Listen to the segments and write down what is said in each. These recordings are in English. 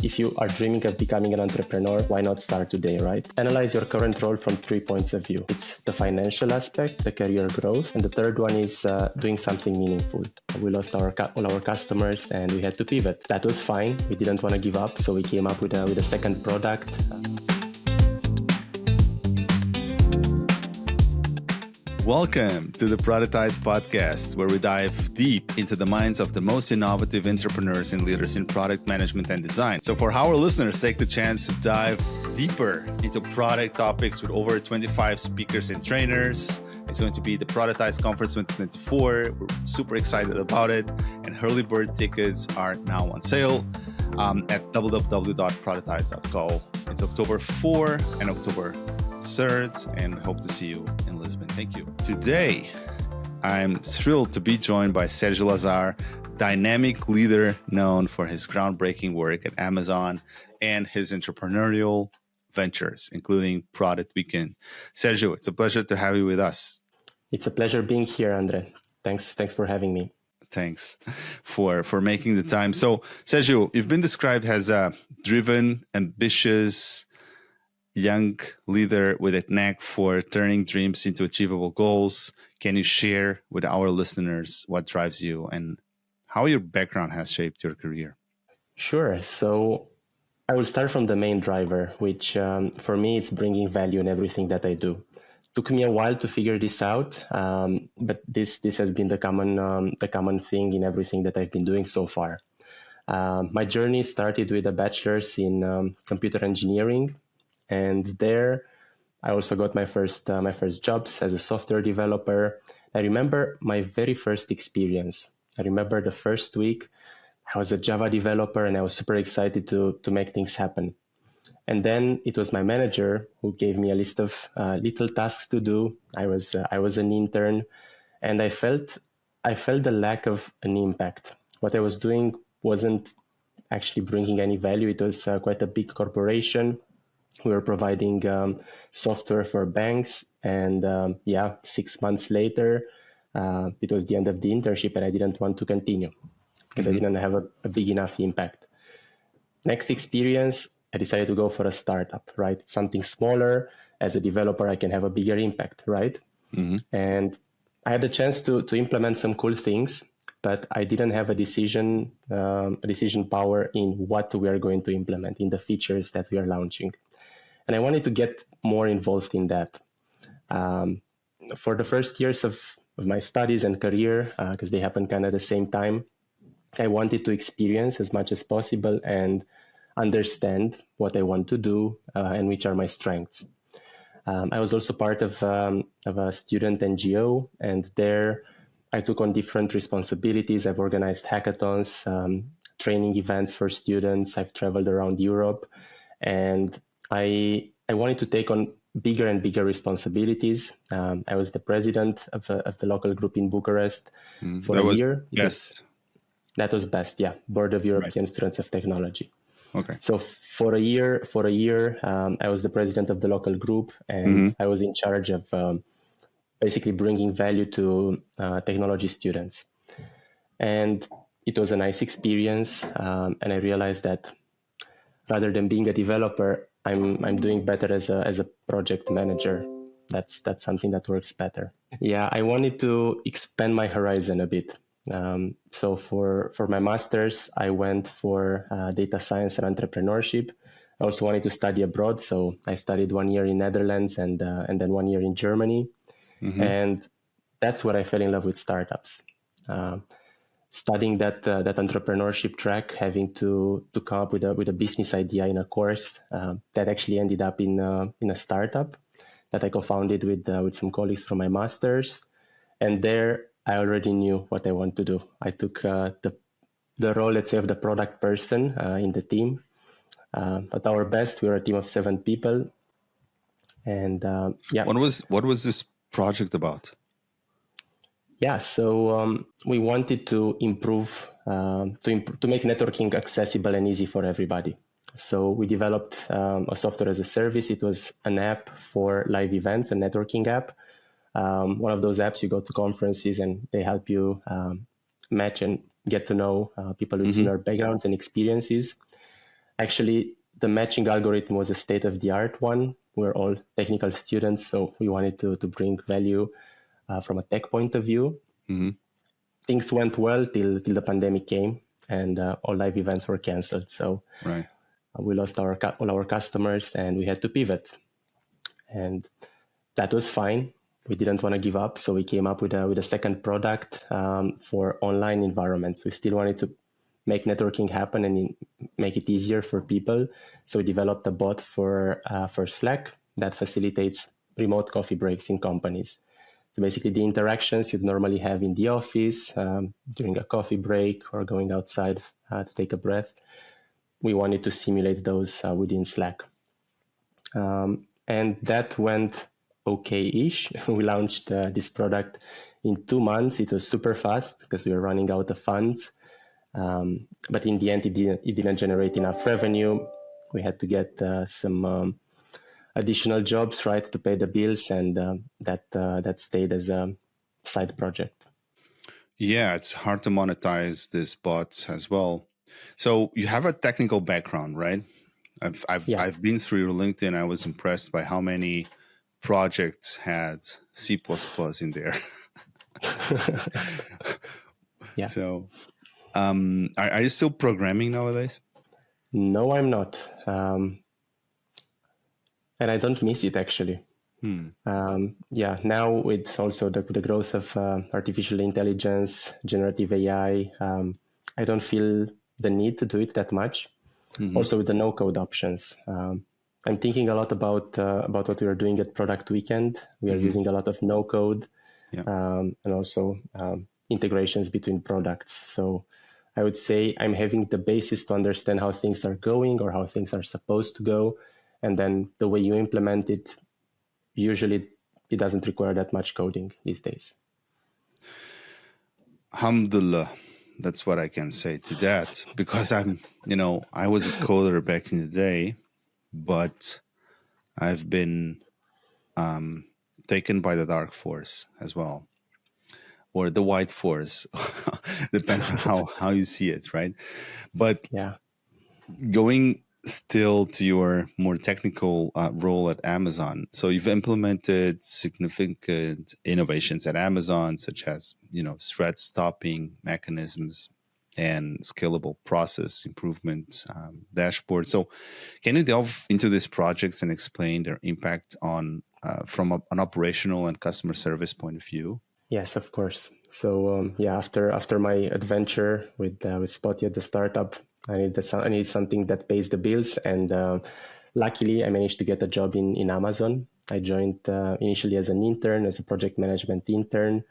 If you are dreaming of becoming an entrepreneur, why not start today, right? Analyze your current role from 3 points of view. It's the financial aspect, the career growth, and the third one is doing something meaningful. We lost all our customers and we had to pivot. That was fine. We didn't want to give up, so we came up with a second product. Welcome to the Productized podcast, where we dive deep into the minds of the most innovative entrepreneurs and leaders in product management and design. So for our listeners, take the chance to dive deeper into product topics with over 25 speakers and trainers. It's going to be the Productized Conference 2024. We're super excited about it. And early bird tickets are now on sale at www.productized.co. It's October 4 and October 3rd, and hope to see you in Lisbon. Thank you. Today, I'm thrilled to be joined by Sergiu Lazar, dynamic leader known for his groundbreaking work at Amazon and his entrepreneurial ventures, including Product Weekend. Sergiu, it's a pleasure to have you with us. It's a pleasure being here, André. Thanks for having me. Thanks for making the time. So, Sergiu, you've been described as a driven, ambitious, young leader with a knack for turning dreams into achievable goals. Can you share with our listeners what drives you and how your background has shaped your career? Sure. So I will start from the main driver, which for me, it's bringing value in everything that I do. Took me a while to figure this out, but this has been the common thing in everything that I've been doing so far. My journey started with a bachelor's in computer engineering. And there, I also got my first jobs as a software developer. I remember my very first experience. I remember the first week, I was a Java developer and I was super excited to make things happen. And then it was my manager who gave me a list of little tasks to do. I was an intern, and I felt the lack of an impact. What I was doing wasn't actually bringing any value. It was quite a big corporation. We were providing software for banks, and 6 months later, it was the end of the internship, and I didn't want to continue because I didn't have a big enough impact. Next experience, I decided to go for a startup, right? Something smaller. As a developer, I can have a bigger impact, right? Mm-hmm. And I had a chance to implement some cool things, but I didn't have a decision power in what we are going to implement, in the features that we are launching. And I wanted to get more involved in that. For the first years of my studies and career, because they happened kind of the same time, I wanted to experience as much as possible and understand what I want to do and which are my strengths. I was also part of a student NGO, and there I took on different responsibilities. I've organized hackathons, training events for students. I've traveled around Europe, and I wanted to take on bigger and bigger responsibilities. I was the president of the local group in Bucharest for a year. That was BEST, Board of European Students of Technology. Okay. So for a year, I was the president of the local group, and I was in charge of basically bringing value to technology students. And it was a nice experience, and I realized that rather than being a developer, I'm doing better as a project manager. That's something that works better. Yeah, I wanted to expand my horizon a bit. So for my master's, I went for data science and entrepreneurship. I also wanted to study abroad, so I studied 1 year in Netherlands and then 1 year in Germany, and that's where I fell in love with startups. Studying that entrepreneurship track, having to come up with a business idea in a course that actually ended up in a startup that I co-founded with some colleagues from my master's, and there I already knew what I want to do. I took the role, let's say, of the product person in the team. At our best, we were a team of 7 people, and What was this project about? Yeah, so we wanted to improve, to make networking accessible and easy for everybody. So we developed a software as a service. It was an app for live events, a networking app. One of those apps, you go to conferences and they help you match and get to know people with similar backgrounds and experiences. Actually, the matching algorithm was a state-of-the-art one. We're all technical students, so we wanted to bring value from a tech point of view. Mm-hmm. Things went well till the pandemic came, and all live events were canceled. So Right. we lost all our customers, and we had to pivot. And that was fine. We didn't want to give up, so we came up with a second product for online environments. We still wanted to make networking happen and make it easier for people. So we developed a bot for Slack that facilitates remote coffee breaks in companies. So basically, the interactions you'd normally have in the office during a coffee break or going outside to take a breath, we wanted to simulate those within Slack. And that went okay-ish. We launched this product in 2 months. It was super fast because we were running out of funds. But in the end, it didn't generate enough revenue. We had to get some additional jobs, right, to pay the bills, and that stayed as a side project. Yeah, it's hard to monetize these bots as well. So you have a technical background, right? I've been through your LinkedIn. I was impressed by how many projects had C++ in there. Yeah. So, are you still programming nowadays? No, I'm not. And I don't miss it, actually. Now with also the growth of artificial intelligence, generative AI, I don't feel the need to do it that much. Mm-hmm. Also with the no-code options. I'm thinking a lot about what we are doing at Product Weekend. We are using a lot of no-code and also integrations between products. So I would say I'm having the basis to understand how things are going or how things are supposed to go. And then the way you implement it, usually it doesn't require that much coding these days. Alhamdulillah. That's what I can say to that, because I was a coder back in the day, but I've been taken by the dark force as well, or the white force, depends on how you see it, right? But going still to your more technical role at Amazon. So you've implemented significant innovations at Amazon, such as, threat stopping mechanisms and scalable process improvement dashboard. So can you delve into these projects and explain their impact on from an operational and customer service point of view? Yes, of course. So after my adventure with Spotty at the startup, I need something that pays the bills, and luckily I managed to get a job in Amazon. I joined initially as an intern, as a project management intern,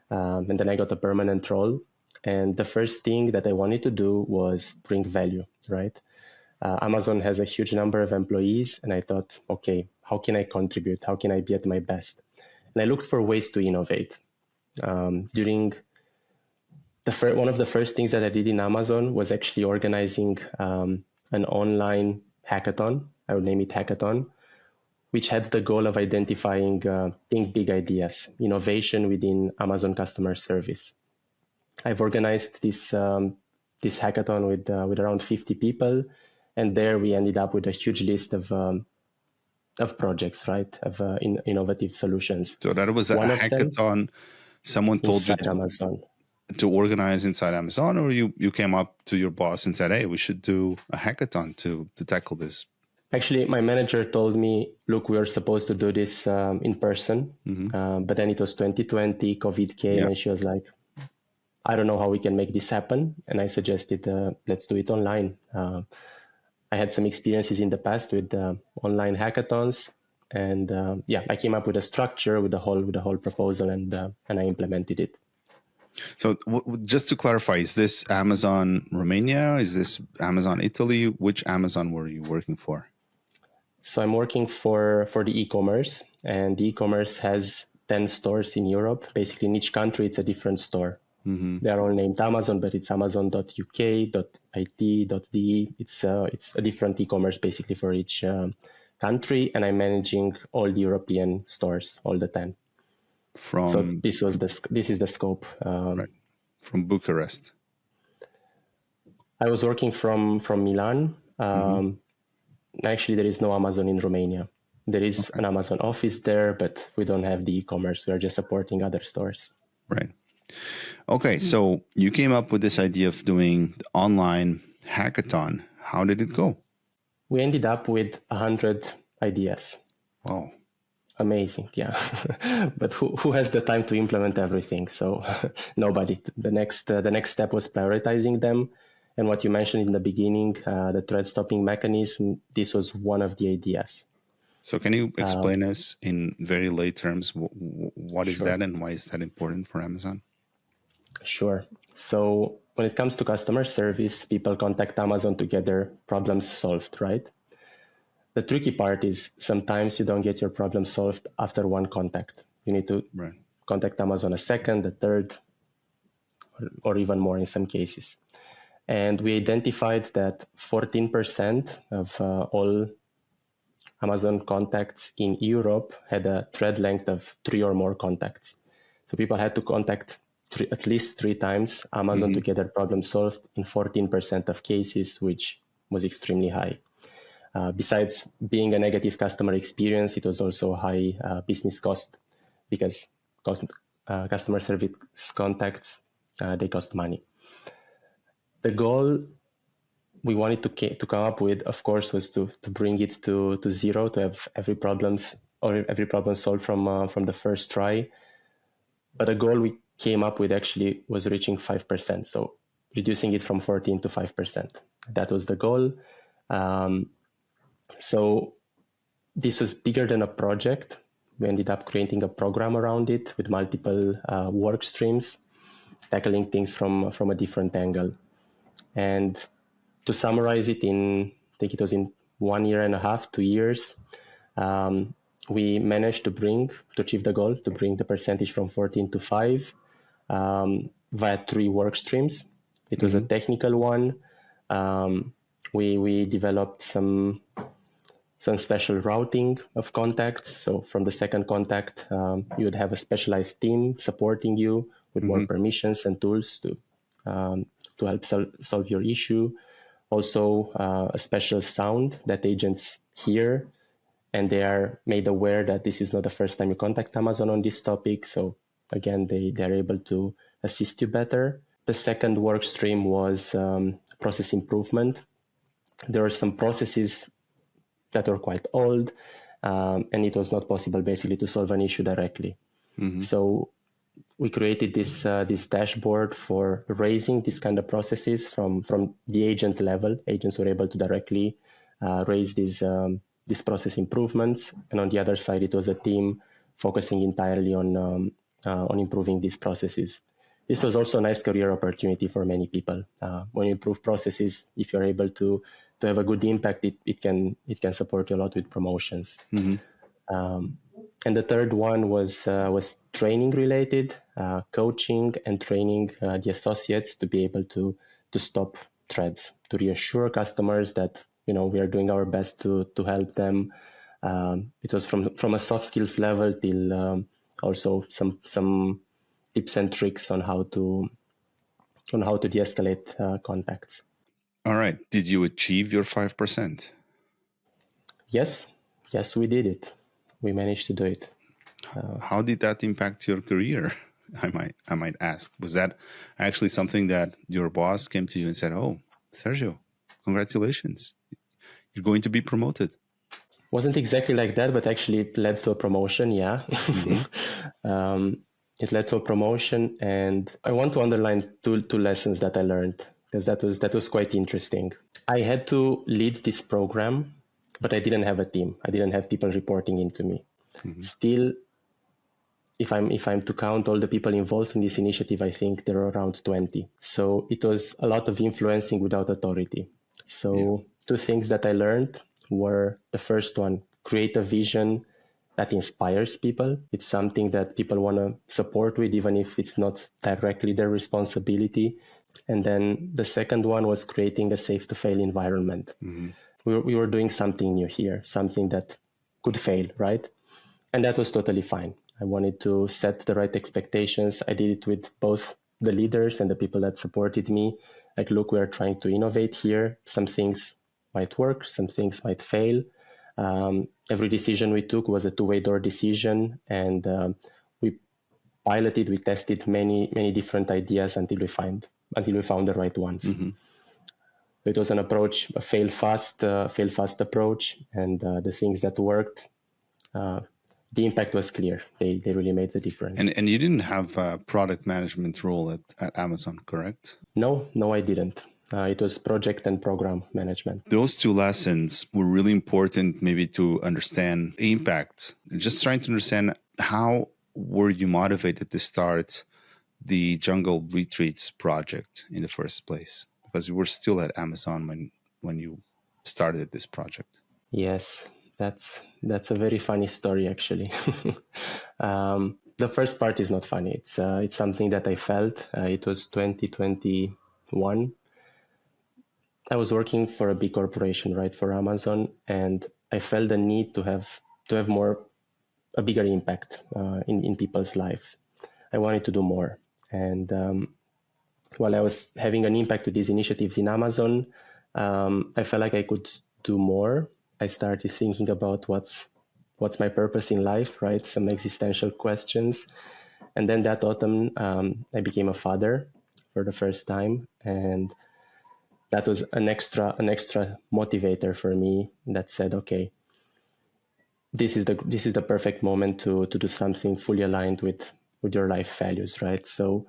and then I got a permanent role. And the first thing that I wanted to do was bring value, right? Amazon has a huge number of employees, and I thought, okay, how can I contribute? How can I be at my best? And I looked for ways to innovate. During one of the first things that I did in Amazon was actually organizing an online hackathon. I would name it hackathon, which had the goal of identifying think big ideas, innovation within Amazon customer service. I've organized this hackathon with around 50 people, and there we ended up with a huge list of projects, right, of innovative solutions. So that was a hackathon. Someone told you to organize inside Amazon, or you came up to your boss and said, hey, we should do a hackathon to tackle this? Actually, my manager told me, look, we are supposed to do this in person, but then it was 2020, COVID came, and she was like, I don't know how we can make this happen. And I suggested, let's do it online. I had some experiences in the past with online hackathons, and I came up with a structure, with the whole proposal, and I implemented it. So just to clarify, is this Amazon Romania? Is this Amazon Italy? Which Amazon were you working for? So I'm working for the e-commerce, and the e-commerce has 10 stores in Europe. Basically, in each country, it's a different store. They are all named Amazon, but it's amazon.uk, .it, .de. It's a different e-commerce basically for each country, and I'm managing all the European stores, all the 10. So this is the scope. Right. From Bucharest. I was working from Milan, Actually, there is no Amazon in Romania. There is an Amazon office there, but we don't have the e-commerce. We are just supporting other stores. Right. Okay, so you came up with this idea of doing the online hackathon. How did it go? We ended up with 100 ideas. Wow. Amazing, yeah. But who has the time to implement everything? So nobody. The next step was prioritizing them. And what you mentioned in the beginning, the thread stopping mechanism, this was one of the ideas. So can you explain us in very lay terms what is Sure. that and why is that important for Amazon? Sure. So when it comes to customer service, people contact Amazon to get their problems solved, right? The tricky part is sometimes you don't get your problem solved after one contact. You need to contact Amazon a second, a third, or even more in some cases. And we identified that 14% of all Amazon contacts in Europe had a thread length of 3 or more contacts. So people had to contact at least 3 times Amazon to get their problem solved in 14% of cases, which was extremely high. Besides being a negative customer experience, it was also a high business cost because customer service contacts, they cost money. The goal we wanted to come up with, of course, was to bring it to zero, to have every problem solved from the first try. But the goal we came up with actually was reaching 5%, so reducing it from 14 to 5%. That was the goal. So this was bigger than a project. We ended up creating a program around it with multiple work streams, tackling things from a different angle. And to summarize it I think it was in 1 year and a half, 2 years, we managed to achieve the goal, to bring the percentage from 14 to 5 via 3 work streams. It was a technical one. We developed some special routing of contacts. So from the second contact, you would have a specialized team supporting you with more permissions and tools to help solve your issue. Also, a special sound that agents hear, and they are made aware that this is not the first time you contact Amazon on this topic. So again, they are able to assist you better. The second work stream was process improvement. There are some processes that are quite old, and it was not possible basically to solve an issue directly. So we created this dashboard for raising these kind of processes from the agent level. Agents were able to directly raise these process improvements, and on the other side, it was a team focusing entirely on improving these processes. This was also a nice career opportunity for many people. When you improve processes, if you're able to have a good impact, it can support you a lot with promotions. And the third one was training related, coaching and training the associates to be able to stop threads, to reassure customers that we are doing our best to help them. It was from a soft skills level till also some tips and tricks on how to de-escalate contacts. All right. Did you achieve your 5%? Yes, we did it. We managed to do it. How did that impact your career? I might ask. Was that actually something that your boss came to you and said, "Oh, Sergio, congratulations, you're going to be promoted"? Wasn't exactly like that, but actually it led to a promotion. Yeah, it led to a promotion, and I want to underline two lessons that I learned, because that was quite interesting. I had to lead this program, but I didn't have a team. I didn't have people reporting into me. Still, if I'm to count all the people involved in this initiative, I think there are around 20. So it was a lot of influencing without authority. So 2 things that I learned were: the first one, create a vision that inspires people. It's something that people want to support with, even if it's not directly their responsibility. And then the second one was creating a safe to fail environment. We were doing something new here, something that could fail, right? And that was totally fine. I wanted to set the right expectations. I did it with both the leaders and the people that supported me. Like, look, we are trying to innovate here. Some things might work, some things might fail. Every decision we took was a two-way door decision, and we piloted, we tested many different ideas until we found the right ones. Mm-hmm. It was an approach, a fail fast approach, and the things that worked, the impact was clear. They really made the difference. And you didn't have a product management role at Amazon, correct? No, I didn't. It was project and program management. Those two lessons were really important, maybe to understand impact. Just trying to understand, how were you motivated to start the Jungle Retreats project in the first place? Because you were still at Amazon when you started this project. Yes, that's a very funny story, actually. The first part is not funny. It's something that I felt. It was 2021. I was working for a big corporation, right, for Amazon, and I felt the need to have a bigger impact in people's lives. I wanted to do more, and while I was having an impact with these initiatives in Amazon, I felt like I could do more. I started thinking about what's my purpose in life, right? Some existential questions, and then that autumn, I became a father for the first time, and that was an extra motivator for me that said, okay, this is the perfect moment to do something fully aligned with your life values, right? So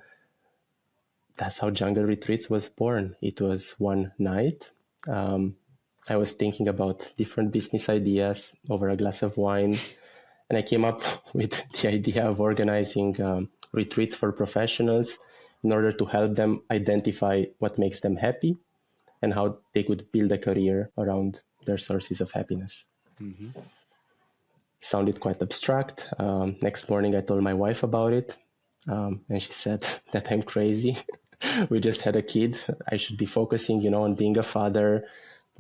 that's how Jungle Retreats was born. It was one night. I was thinking about different business ideas over a glass of wine, and I came up with the idea of organizing retreats for professionals in order to help them identify what makes them happy and how they could build a career around their sources of happiness. Mm-hmm. Sounded quite abstract. Next morning, I told my wife about it, and she said that I'm crazy. We just had a kid. I should be focusing, on being a father,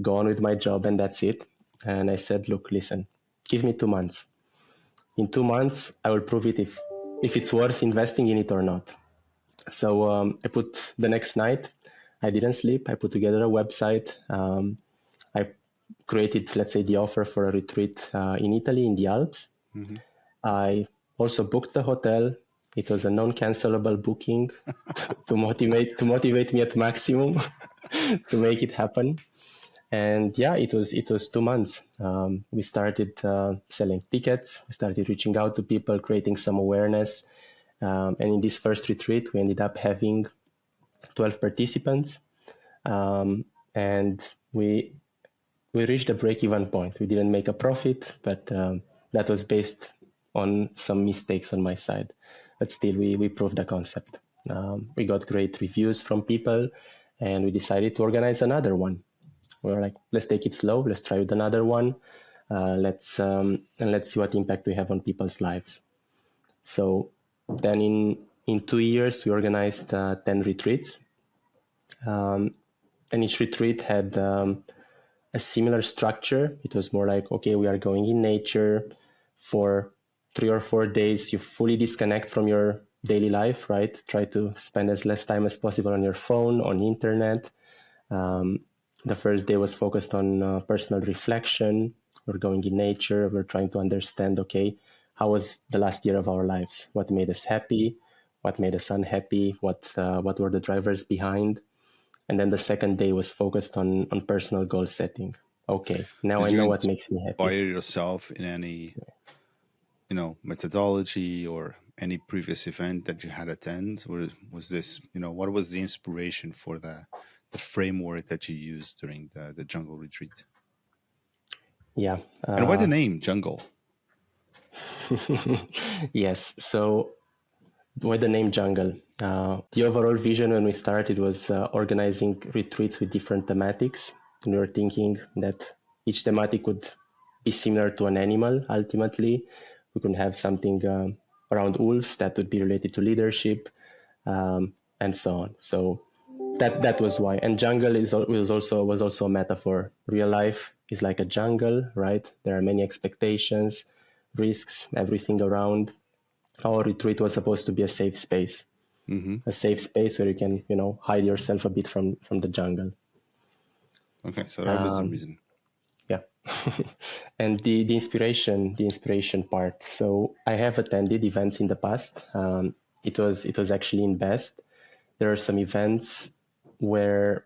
go on with my job, and that's it. And I said, look, listen, give me 2 months. In 2 months, I will prove it if it's worth investing in it or not. So I put the next night, I didn't sleep. I put together a website. I created, let's say, the offer for a retreat in Italy, in the Alps. Mm-hmm. I also booked the hotel. It was a non-cancelable booking to motivate me at maximum to make it happen. And yeah, it was 2 months. We started selling tickets. We started reaching out to people, creating some awareness. And in this first retreat, we ended up having 12 participants, and we reached a break-even point. We didn't make a profit, but that was based on some mistakes on my side. But still, we proved the concept. We got great reviews from people, and we decided to organize another one. We were like, let's take it slow. Let's try with another one. Let's see what impact we have on people's lives. So then in 2 years, we organized 10 retreats. And each retreat had a similar structure. It was more like, okay, we are going in nature for 3 or 4 days. You fully disconnect from your daily life, right? Try to spend as less time as possible on your phone, on internet. The first day was focused on personal reflection. We're going in nature. We're trying to understand, okay, how was the last year of our lives? What made us happy? What made us unhappy? What were the drivers behind? And then the second day was focused on personal goal setting. Okay, now I know what makes me happy. Inspire yourself in any, methodology or any previous event that you had attend? Or was this, what was the inspiration for the framework that you used during the Jungle Retreat? Yeah. And why the name Jungle? Yes. So why the name Jungle? The overall vision when we started was organizing retreats with different thematics. And we were thinking that each thematic would be similar to an animal. Ultimately, we could have something around wolves that would be related to leadership, and so on. So that was why. And jungle was also a metaphor. Real life is like a jungle, right? There are many expectations, risks, everything around. Our retreat was supposed to be a safe space, a safe space where you can, hide yourself a bit from the jungle. Okay, so that was the Um, reason. yeah. And the inspiration part. So I have attended events in the past. It was actually in Best. There are some events where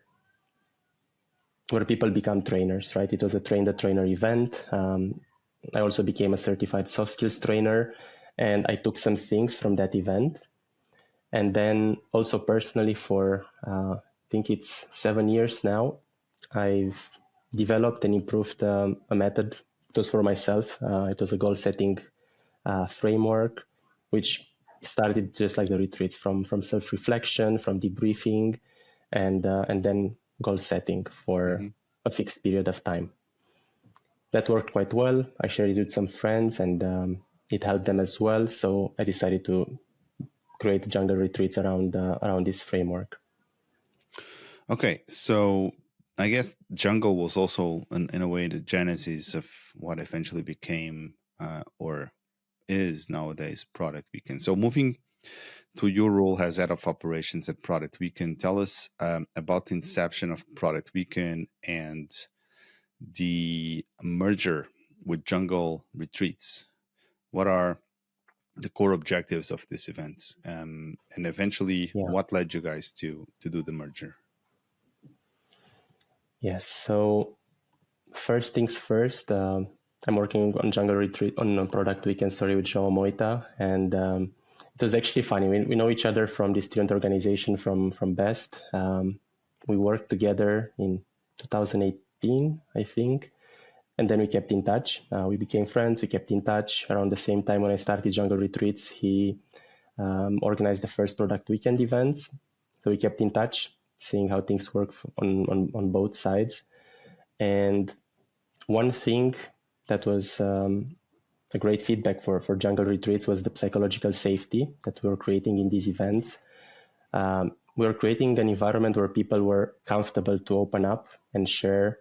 people become trainers, right? It was a train the trainer event. I also became a certified soft skills trainer, and I took some things from that event. And then also personally, for I think it's 7 years now, I've developed and improved a method. It was for myself. It was a goal setting framework, which started just like the retreats, from self reflection, from debriefing, and then goal setting for a fixed period of time. That worked quite well. I shared it with some friends, and it helped them as well. So I decided to create jungle retreats around this framework. Okay, so I guess jungle was also, in a way, the genesis of what eventually became or is nowadays Product Weekend. So moving to your role as head of operations at Product Weekend, tell us about the inception of Product Weekend and the merger with Jungle Retreats. What are the core objectives of this event, and eventually Yeah. what led you guys to do the merger? Yes. So first things first, I'm working on Jungle Retreat on a Product Weekend, sorry, with João Moita, and it was actually funny. We know each other from the student organization from Best. We worked together in 2018, I think, and then we kept in touch. We became friends. We kept in touch around the same time when I started Jungle Retreats. He organized the first Product Weekend events, so we kept in touch, seeing how things work on both sides. And one thing that was a great feedback for Jungle Retreats was the psychological safety that we were creating in these events. We were creating an environment where people were comfortable to open up and share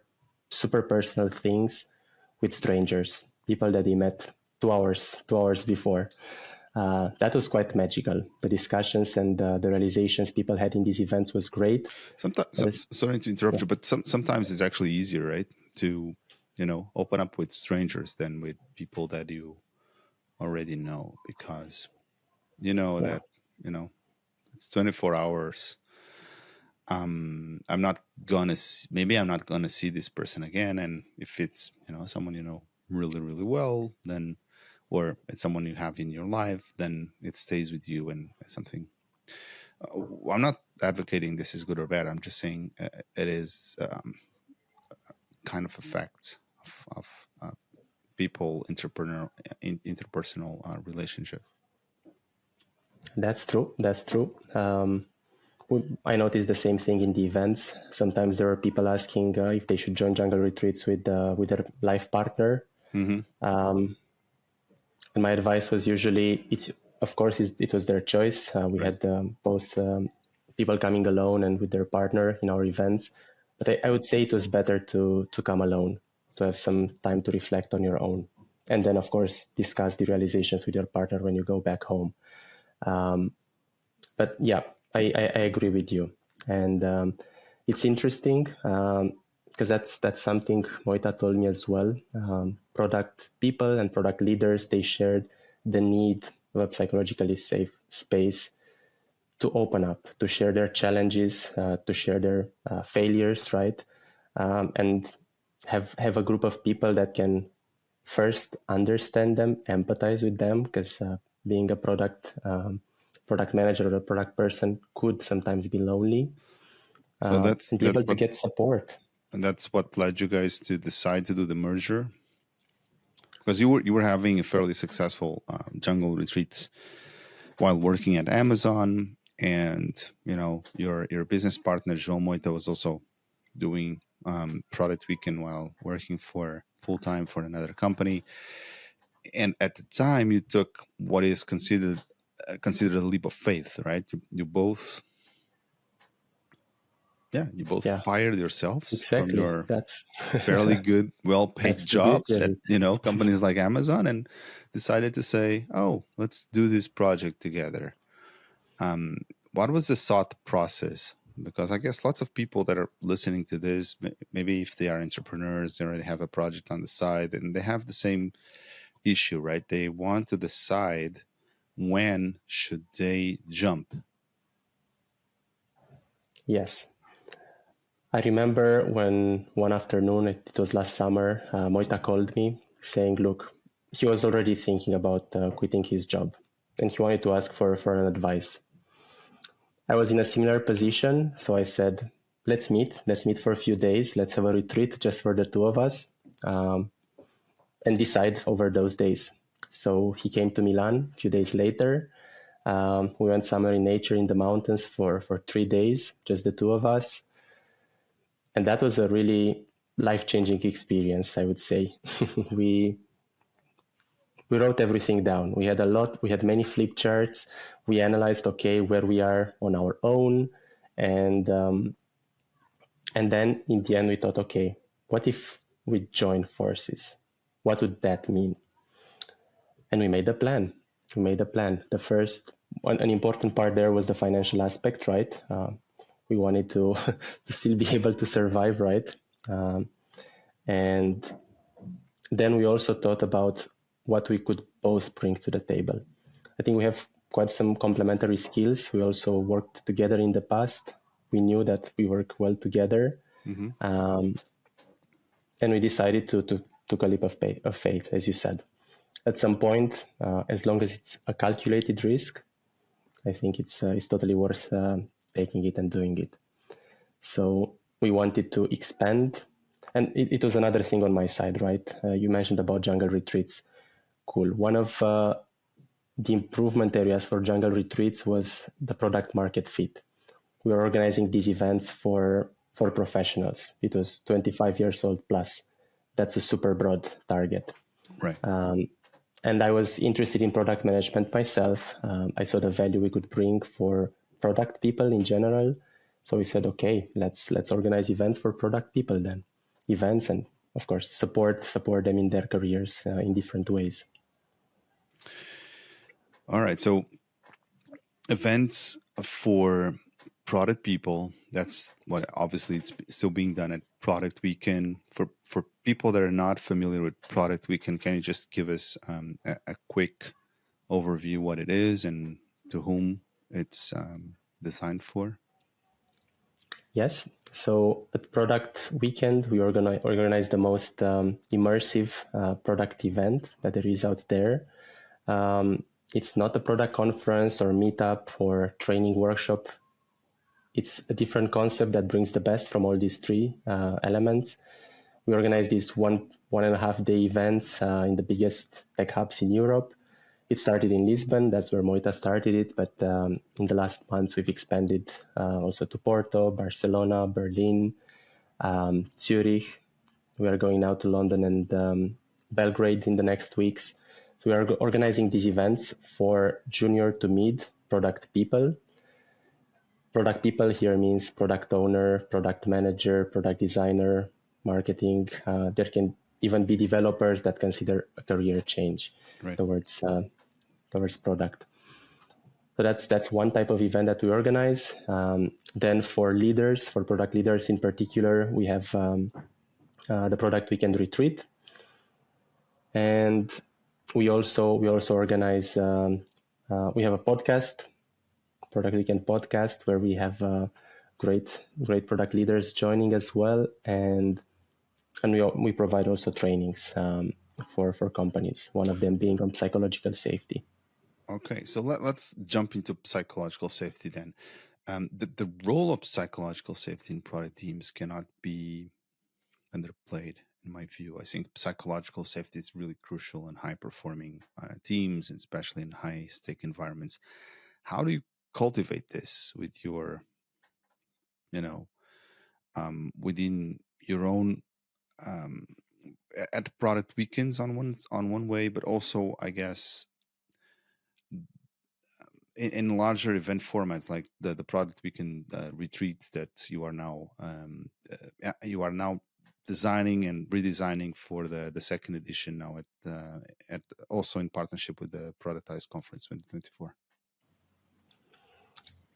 super personal things with strangers, people that they met 2 hours before. That was quite magical. The discussions and the realizations people had in these events was great. Sometimes, sorry to interrupt you, but sometimes it's actually easier, right, to open up with strangers than with people that you already know, because Yeah, that it's 24 hours. I'm not gonna maybe I'm not gonna see this person again, and if it's someone really really well, then, or it's someone you have in your life, then it stays with you, and it's something. I'm not advocating this is good or bad. I'm just saying it is kind of a fact of people interpersonal relationship. that's true. That's true. I noticed the same thing in the events. Sometimes there are people asking if they should join Jungle Retreats with their life partner. And my advice was usually, of course, it was their choice. We Right. had both people coming alone and with their partner in our events. But I would say it was better to come alone, to have some time to reflect on your own. And then, of course, discuss the realizations with your partner when you go back home. But yeah, I agree with you. And it's interesting because that's something Moita told me as well. Product people and product leaders, they shared the need of a psychologically safe space to open up, to share their challenges, to share their failures, right? And have a group of people that can first understand them, empathize with them, because being a product manager or a product person could sometimes be lonely, So and be able to get support. that's what led you guys to decide to do the merger, because you were having a fairly successful jungle retreats while working at Amazon, and your business partner João Moita was also doing Product Weekend while working for full time for another company. And at the time, you took what is considered a leap of faith, right? You both, you both Yeah, fired yourselves from exactly. your That's fairly good, well-paid that's the beauty jobs of at it. companies like Amazon, and decided to say, "Oh, let's do this project together." What was the thought process Because I guess lots of people that are listening to this, maybe if they are entrepreneurs, they already have a project on the side, and they have the same issue, right? They want to decide when should they jump. Yes. I remember when one afternoon, it was last summer, Moita called me saying, look, he was already thinking about quitting his job and he wanted to ask for an advice. I was in a similar position, so I said, let's meet for a few days. Let's have a retreat just for the two of us and decide over those days. So he came to Milan a few days later. We went somewhere in nature in the mountains for 3 days, just the two of us. And that was a really life-changing experience, I would say. we we wrote everything down. We had many flip charts. We analyzed, okay, where we are on our own. And then in the end, we thought, okay, what if we join forces? What would that mean? And we made a plan. We made a plan. The first, an important part there was the financial aspect, right? We wanted to to still be able to survive, right? And then we also thought about what we could both bring to the table. I think we have quite some complementary skills. We also worked together in the past. We knew that we work well together. And we decided to took a leap of faith, as you said. At some point, as long as it's a calculated risk, I think it's totally worth taking it and doing it. So we wanted to expand, and it was another thing on my side, right? You mentioned about jungle retreats. Cool. One of the improvement areas for jungle retreats was the product market fit. We were organizing these events for professionals. It was 25 years old plus. That's a super broad target. Right. And I was interested in product management myself. I saw the value we could bring for product people in general. So we said, okay, let's organize events for product people then. Events and of course support them in their careers in different ways. All right. So events for product people, that's what obviously it's still being done at Product Weekend. For people that are not familiar with Product Weekend, can you just give us a quick overview what it is and to whom it's designed for? Yes. So at Product Weekend, we organize the most immersive product event that there is out there. It's not a product conference or meetup or training workshop. It's a different concept that brings the best from all these three elements. We organize these 1.5 day events in the biggest tech hubs in Europe. It started in Lisbon. That's where Moita started it. But in the last months, we've expanded also to Porto, Barcelona, Berlin, Zurich. We are going now to London and Belgrade in the next weeks. So we are organizing these events for junior to mid product people. Product people here means product owner, product manager, product designer, marketing. There can even be developers that consider a career change towards product. So that's one type of event that we organize. Then for leaders, for product leaders in particular, we have the Product Weekend Retreat, and we also organize. We have a podcast, Product Weekend podcast, where we have great product leaders joining as well, and we provide also trainings for companies. One of them being on psychological safety. Okay, so let's jump into psychological safety then. The role of psychological safety in product teams cannot be underplayed, in my view. I think psychological safety is really crucial in high performing teams, especially in high stake environments. How do you cultivate this with your, within your own at product weekends on one way, but also I guess in larger event formats like the product weekend retreats that you are now designing and redesigning for the second edition now at also in partnership with the Productized Conference 2024.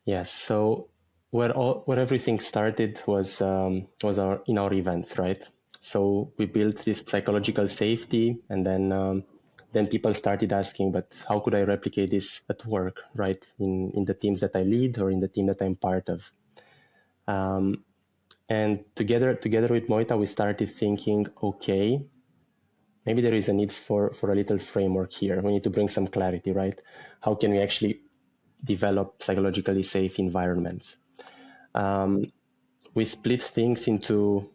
Yes, so where everything started was in our events, right? So we built this psychological safety, and then people started asking, but how could I replicate this at work, right? In the teams that I lead or in the team that I'm part of. And together with Moita, we started thinking, okay, maybe there is a need for a little framework here. We need to bring some clarity, right? How can we actually develop psychologically safe environments? We split things into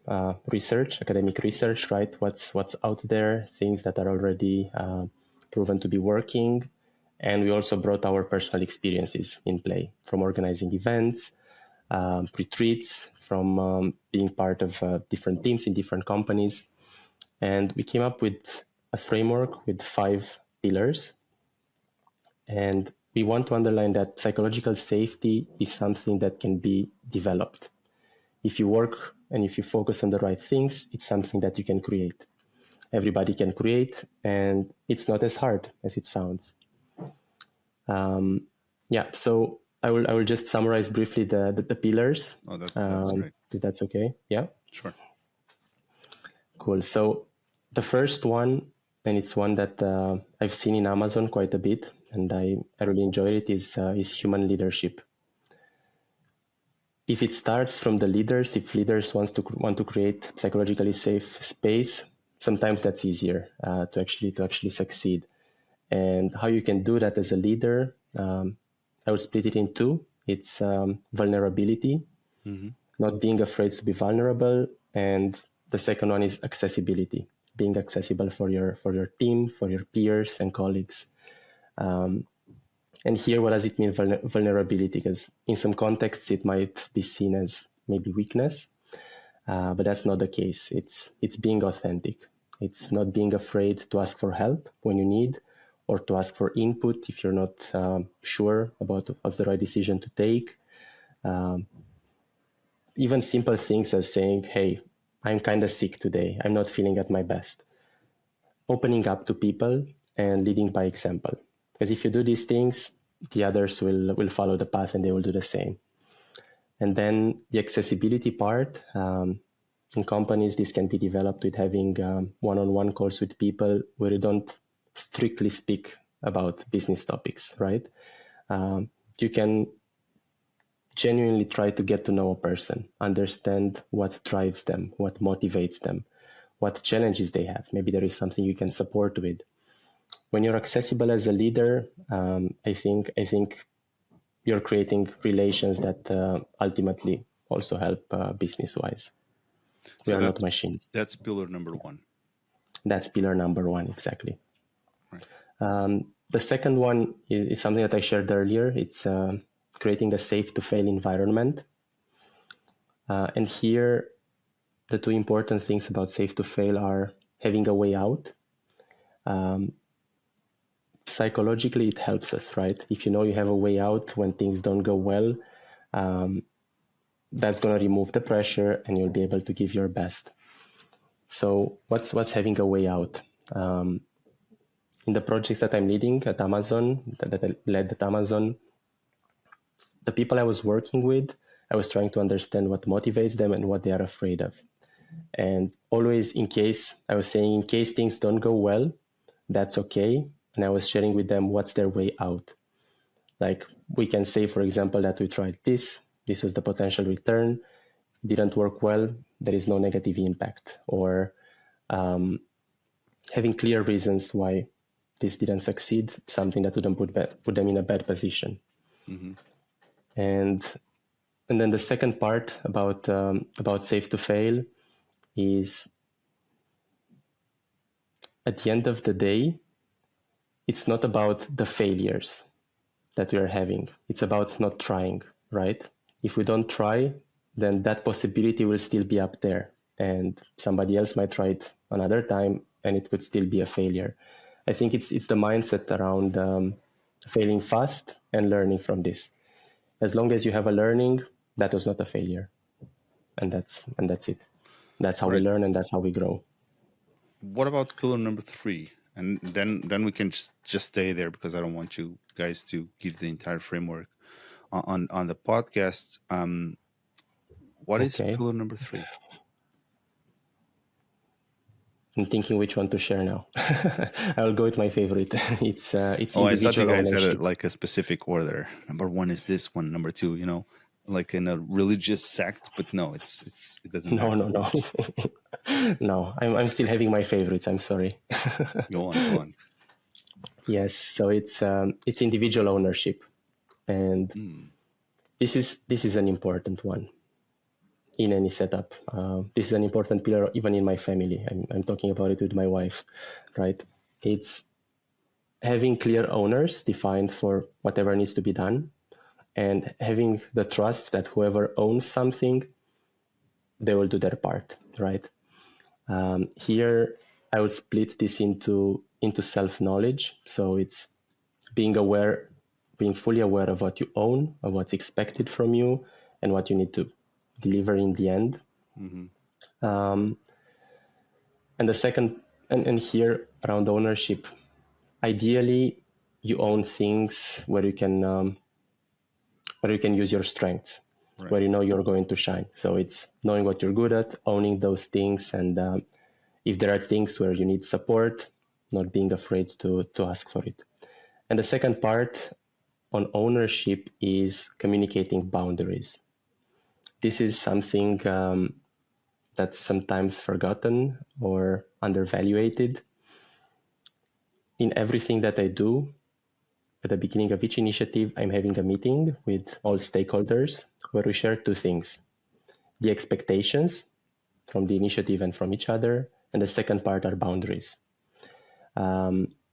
research, academic research, right? What's out there, things that are already proven to be working. And we also brought our personal experiences in play, from organizing events, retreats, from being part of different teams in different companies. And we came up with a framework with 5 pillars. And we want to underline that psychological safety is something that can be developed. If you work and if you focus on the right things, it's something that you can create. Everybody can create, and it's not as hard as it sounds. So I will just summarize briefly the pillars. Oh, that's great. If that's okay. Yeah. Sure. Cool. So the first one, and it's one that I've seen in Amazon quite a bit, and I really enjoy it, is human leadership. If it starts from the leaders, if leaders want to create psychologically safe space, sometimes that's easier to actually succeed. And how you can do that as a leader, I will split it in 2. It's vulnerability, not being afraid to be vulnerable, and the second one is accessibility, being accessible for your team, for your peers and colleagues. And here, what does it mean, vulnerability? Because in some contexts, it might be seen as maybe weakness, but that's not the case. It's being authentic. It's not being afraid to ask for help when you need, or to ask for input if you're not sure about what's the right decision to take. Even simple things as saying, hey, I'm kind of sick today. I'm not feeling at my best. Opening up to people and leading by example. Because if you do these things, the others will follow the path and they will do the same. And then the accessibility part, in companies, this can be developed with having one-on-one calls with people where you don't strictly speak about business topics, right? You can genuinely try to get to know a person, understand what drives them, what motivates them, what challenges they have. Maybe there is something you can support with. When you're accessible as a leader, I think you're creating relations that ultimately also help business-wise. We are not machines. That's pillar number 1. That's pillar number 1, exactly. Right. The second one is something that I shared earlier. It's creating a safe-to-fail environment. And here, the 2 important things about safe-to-fail are having a way out. Psychologically, it helps us, right? If you know you have a way out when things don't go well, that's going to remove the pressure and you'll be able to give your best. So what's having a way out? In the projects that I'm leading at Amazon, that I led at Amazon, the people I was working with, I was trying to understand what motivates them and what they are afraid of. And always in case things don't go well, that's okay. And I was sharing with them what's their way out. Like we can say, for example, that we tried this was the potential return, didn't work well, there is no negative impact, or having clear reasons why this didn't succeed, something that wouldn't put them in a bad position. Mm-hmm. And then the second part about safe to fail is, at the end of the day, it's not about the failures that we are having. It's about not trying, right? If we don't try, then that possibility will still be up there, and somebody else might try it another time and it could still be a failure. I think it's the mindset around failing fast and learning from this. As long as you have a learning, that was not a failure. And that's it. That's how we learn and that's how we grow. What about pillar number 3? And then we can just stay there, because I don't want you guys to give the entire framework. on the podcast. What is Okay. pillar number 3? I'm thinking which one to share now. I will go with my favorite. It's Oh, I thought you individual guys had ownership. like a specific order. Number 1 is this one. Number 2, like in a religious sect. But no, it doesn't No, have to no, be. no, no. I'm still having my favorites. I'm sorry. Go on, go on. Yes. So it's individual ownership, and Mm, this is an important one in any setup. This is an important pillar even in my family. I'm talking about it with my wife, right? It's having clear owners defined for whatever needs to be done, and having the trust that whoever owns something, they will do their part, right? Here, I would split this into self knowledge. So it's being aware, being fully aware of what you own, of what's expected from you, and what you need to deliver in the end. hmm Um, and the second, and here around ownership, ideally, you own things where you can use your strengths, Right. where you know you're going to shine. So it's knowing what you're good at, owning those things, and if there are things where you need support, not being afraid to ask for it. And the second part on ownership is communicating boundaries. This is something that's sometimes forgotten or undervalued. In everything that I do, at the beginning of each initiative, I'm having a meeting with all stakeholders where we share two things: the expectations from the initiative and from each other, and the second part are boundaries.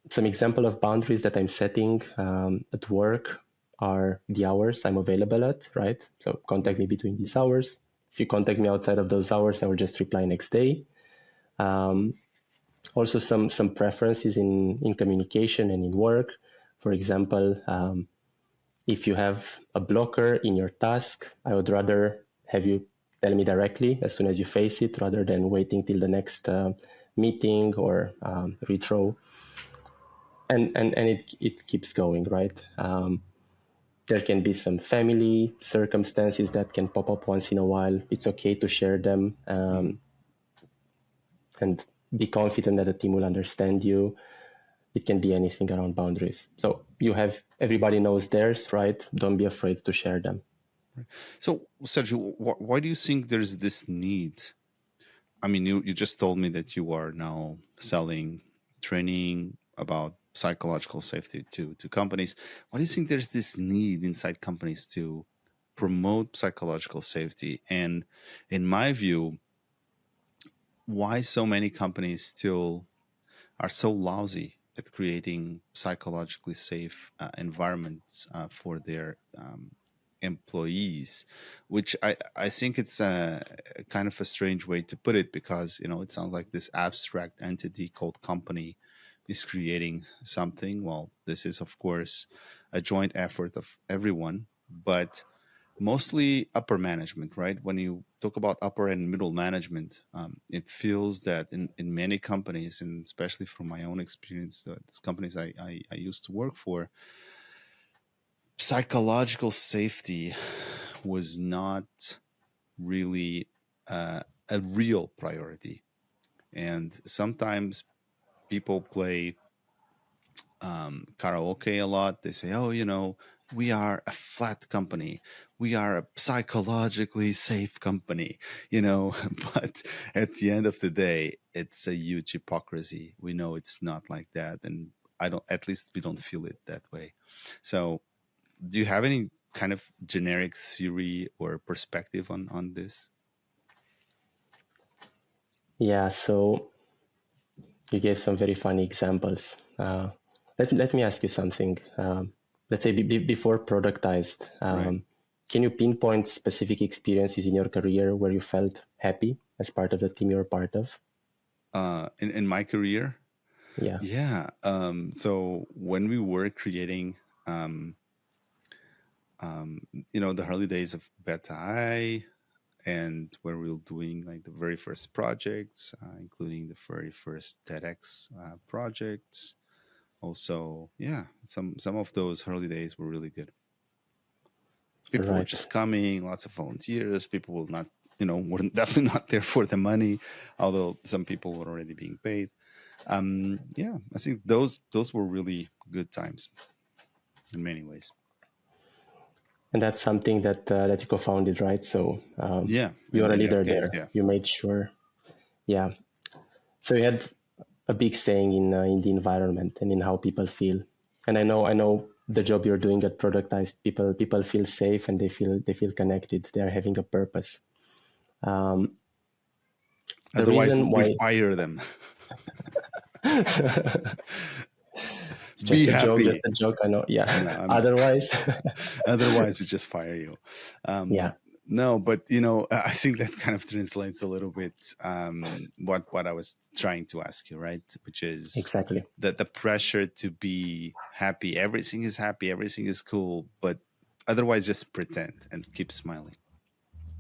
Some example of boundaries that I'm setting at work are the hours I'm available at, right? So contact me between these hours. If you contact me outside of those hours, I will just reply next day. Also, some preferences in communication and in work. For example, if you have a blocker in your task, I would rather have you tell me directly as soon as you face it rather than waiting till the next meeting or retro. And it keeps going, right? There can be some family circumstances that can pop up once in a while. It's okay to share them hmm and be confident that the team will understand you. It can be anything around boundaries. So you have everybody knows theirs, right? Don't be afraid to share them. So, Sergio, why do you think there's this need? I mean, you just told me that you are now selling training about psychological safety to companies. Why do you think there's this need inside companies to promote psychological safety? And in my view, why so many companies still are so lousy at creating psychologically safe environments for their employees, which I think it's a kind of a strange way to put it, because it sounds like this abstract entity called company is creating something. Well, this is of course a joint effort of everyone, but mostly upper management, right? When you talk about upper and middle management, it feels that in many companies, and especially from my own experience, the companies I used to work for, psychological safety was not really a real priority. And sometimes people play karaoke a lot. They say, "Oh, we are a flat company. We are a psychologically safe company." But at the end of the day, it's a huge hypocrisy. We know it's not like that, and I don't. At least we don't feel it that way. So, do you have any kind of generic theory or perspective on this? Yeah, so you gave some very funny examples. Let me ask you something. Let's say before Productized, Right. can you pinpoint specific experiences in your career where you felt happy as part of the team you're part of? In my career, Yeah. yeah. So when we were creating um, the early days of Beta I, and where we were doing like the very first projects, including the very first TEDx projects. Also, yeah, some of those early days were really good. People were Right. just coming, lots of volunteers. People will not, were definitely not there for the money, although some people were already being paid. Yeah, I think those were really good times in many ways. And that's something that you co-founded, right? So Yeah, you're a in that leader case, there. yeah. You made sure, yeah. So you had a big saying in the environment and in how people feel. And I know the job you're doing at Productized, people feel safe and they feel connected. They are having a purpose. Um, the Otherwise, reason we why fire them. it's Be just a joke, happy. just a joke. I know, No, yeah. I'm not. Otherwise, Otherwise, we just fire you. yeah, No, but I think that kind of translates a little bit what I was trying to ask you, right? Which is exactly. that the pressure to be happy. Everything is happy. Everything is cool, but otherwise, just pretend and keep smiling.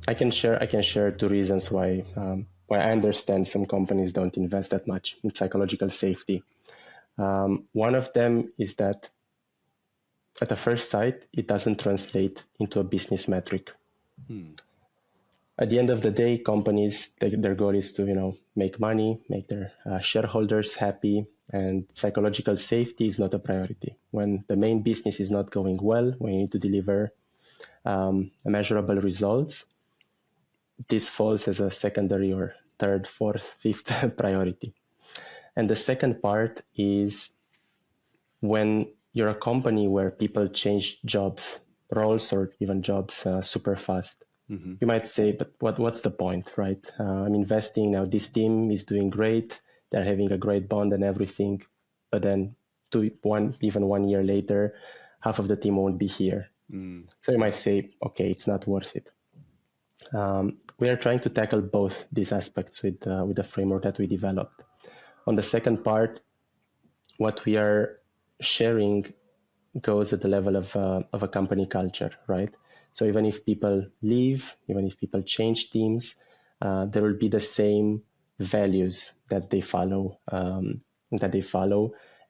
I can share two reasons why I understand some companies don't invest that much in psychological safety. One of them is that at the first sight, it doesn't translate into a business metric. Hmm. At the end of the day, companies, their goal is to make money, make their shareholders happy, and psychological safety is not a priority. When the main business is not going well, when you need to deliver measurable results, this falls as a secondary or third, fourth, fifth priority. And the second part is when you're a company where people change jobs, roles, or even jobs super fast. Mm-hmm. You might say, but what's the point, right? I'm investing now. This team is doing great. They're having a great bond and everything. But then even 1 year later, half of the team won't be here. Mm. So you might say, okay, it's not worth it. We are trying to tackle both these aspects with the framework that we developed. On the second part, what we are sharing goes at the level of a company culture, right? So even if people leave, even if people change teams, there will be the same values that they follow, and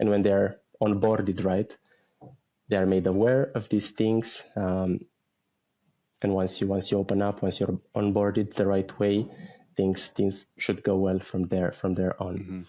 when they're onboarded, right, they are made aware of these things. And once you open up, once you're onboarded the right way, things should go well from there on. Mm-hmm.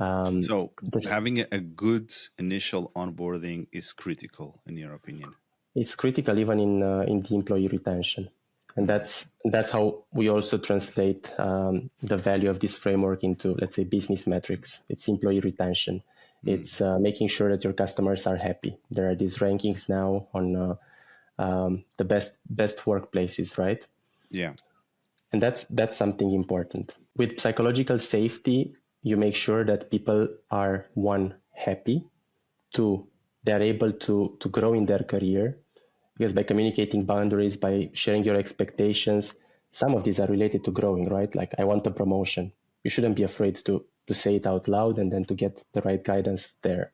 Um, So this, having a good initial onboarding is critical, in your opinion. it's critical even in the employee retention, and that's how we also translate the value of this framework into, let's say, business metrics. It's employee retention. It's making sure that your customers are happy. There are these rankings now on the best workplaces, right? Yeah. And that's something important. With psychological safety, you make sure that people are, one, happy, two, they're able to grow in their career, because by communicating boundaries, by sharing your expectations, some of these are related to growing, right? Like, I want a promotion. You shouldn't be afraid to say it out loud and then to get the right guidance there.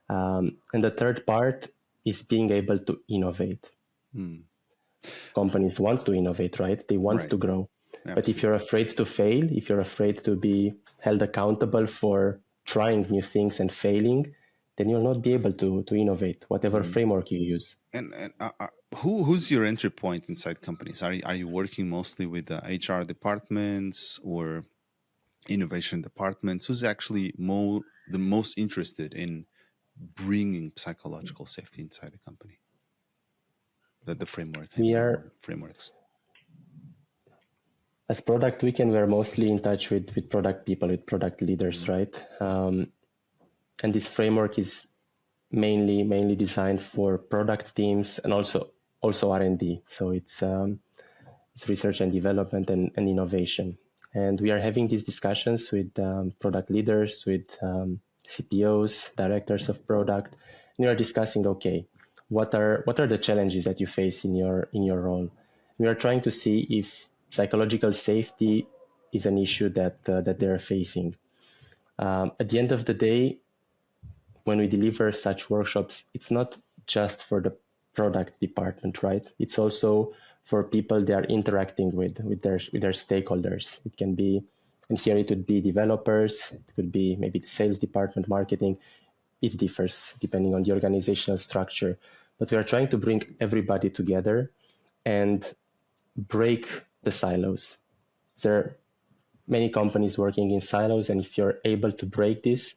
And the third part is being able to innovate. Companies want to innovate, right? They want Right. to grow. But if Absolutely. you're afraid to fail, if you're afraid to be held accountable for trying new things and failing, then you'll not be able to innovate, whatever framework you use. And who's your entry point inside companies? Are you working mostly with the HR departments or innovation departments? Who's actually the most interested in bringing psychological safety inside the company? The framework, I We mean, are, or frameworks. at Product Weekend, we're mostly in touch with product people, with product leaders, right? And this framework is mainly designed for product teams and also R&D. So it's research and development and innovation. And we are having these discussions with product leaders, with CPOs, directors of product. And we are discussing, okay, what are the challenges that you face in your role? We are trying to see if psychological safety is an issue that they're facing. At the end of the day, when we deliver such workshops, it's not just for the product department, right? It's also for people they are interacting with their stakeholders. It can be, and here it would be developers, it could be maybe the sales department, marketing. It differs depending on the organizational structure. but we are trying to bring everybody together and break the silos. There are many companies working in silos, and if you're able to break this,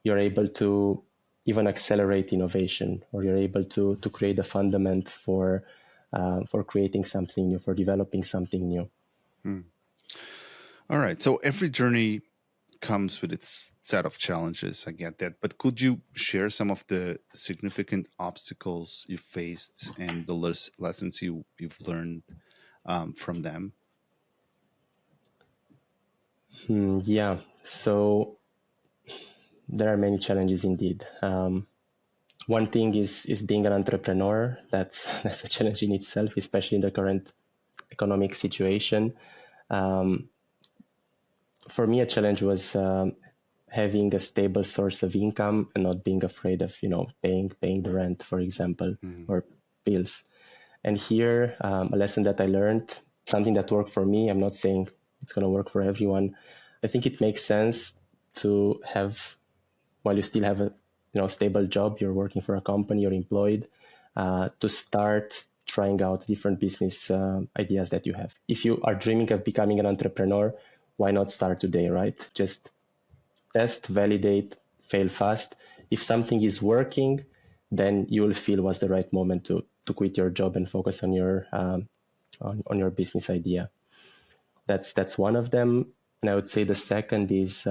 you're able to even accelerate innovation, or you're able to create a fundament for creating something new, for developing something new. All right. So every journey comes with its set of challenges. I get that. But could you share some of the significant obstacles you faced and the lessons you've learned from them? Yeah. So there are many challenges indeed. One thing is being an entrepreneur. That's a challenge in itself, especially in the current economic situation. For me, a challenge was having a stable source of income and not being afraid of paying the rent, for example, or bills. And here, a lesson that I learned, something that worked for me. I'm not saying it's going to work for everyone. I think it makes sense to have, while you still have a stable job, you're working for a company, you're employed, to start trying out different business ideas that you have. If you are dreaming of becoming an entrepreneur, why not start today, right? Just test, validate, fail fast. If something is working, then you will feel what's the right moment to quit your job and focus on your on your business idea. That's one of them. And I would say the second is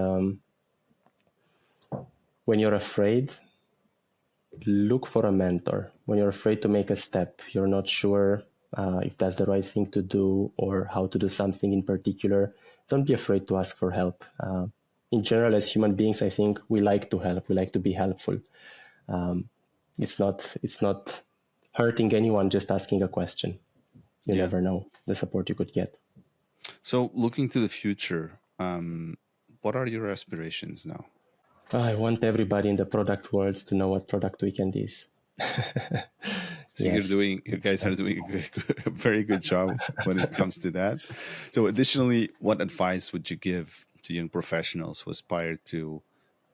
when you're afraid, look for a mentor. When you're afraid to make a step, you're not sure if that's the right thing to do or how to do something in particular, don't be afraid to ask for help. In general, as human beings, I think we like to help. We like to be helpful. It's not hurting anyone just asking a question. You never know the support you could get. So looking to the future, what are your aspirations now? I want everybody in the product world to know what Product Weekend is. So you guys are doing a very good job when it comes to that. So additionally, what advice would you give to young professionals who aspire to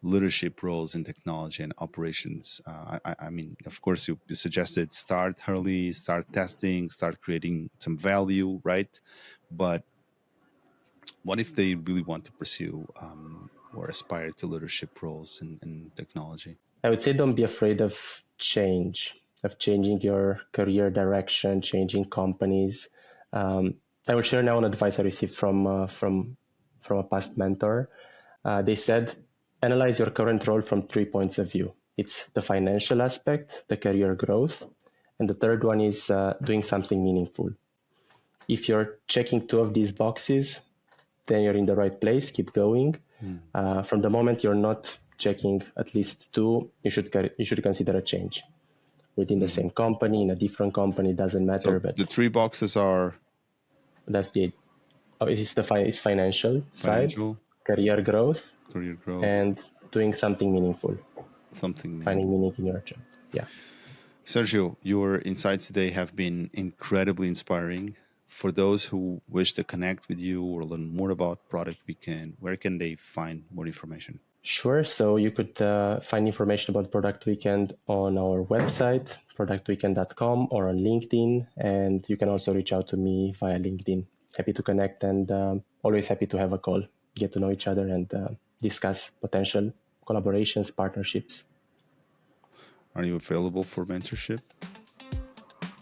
leadership roles in technology and operations? I mean, of course, you suggested start early, start testing, start creating some value, right? But what if they really want to pursue or aspire to leadership roles in technology? I would say don't be afraid of change, of changing your career direction, changing companies. I will share now an advice I received from a past mentor. They said, analyze your current role from 3 points of view. It's the financial aspect, the career growth, and the third one is doing something meaningful. If you're checking 2 of these boxes, then you're in the right place, keep going. From the moment you're not checking at least 2, you should consider a change. Within the same company, in a different company, doesn't matter. So but the 3 boxes are? That's it's financial side, career growth, and doing something meaningful. Finding meaning in your job. Yeah. Sergio, your insights today have been incredibly inspiring. For those who wish to connect with you or learn more about Product Weekend, where can they find more information? Sure. So you could find information about Product Weekend on our website, productweekend.com, or on LinkedIn. And you can also reach out to me via LinkedIn. Happy to connect and always happy to have a call, get to know each other and discuss potential collaborations, partnerships. Are you available for mentorship?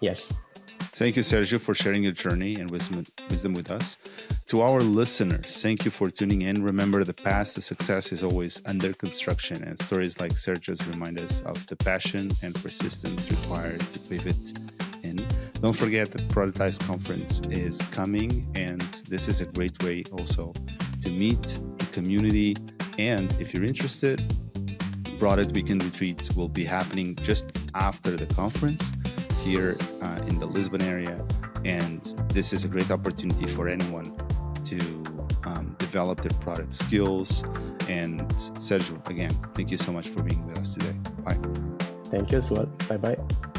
Yes. Thank you, Sergio, for sharing your journey and wisdom with us. To our listeners, thank you for tuning in. Remember, the path to success is always under construction, and stories like Sergio's remind us of the passion and persistence required to pivot in. Don't forget that Productized Conference is coming, and this is a great way also to meet the community. And if you're interested, Product Weekend Retreat will be happening just after the conference here in the Lisbon area, and this is a great opportunity for anyone to develop their product skills. And Sergio, again, thank you so much for being with us today. Bye. Thank you as well. Bye-bye.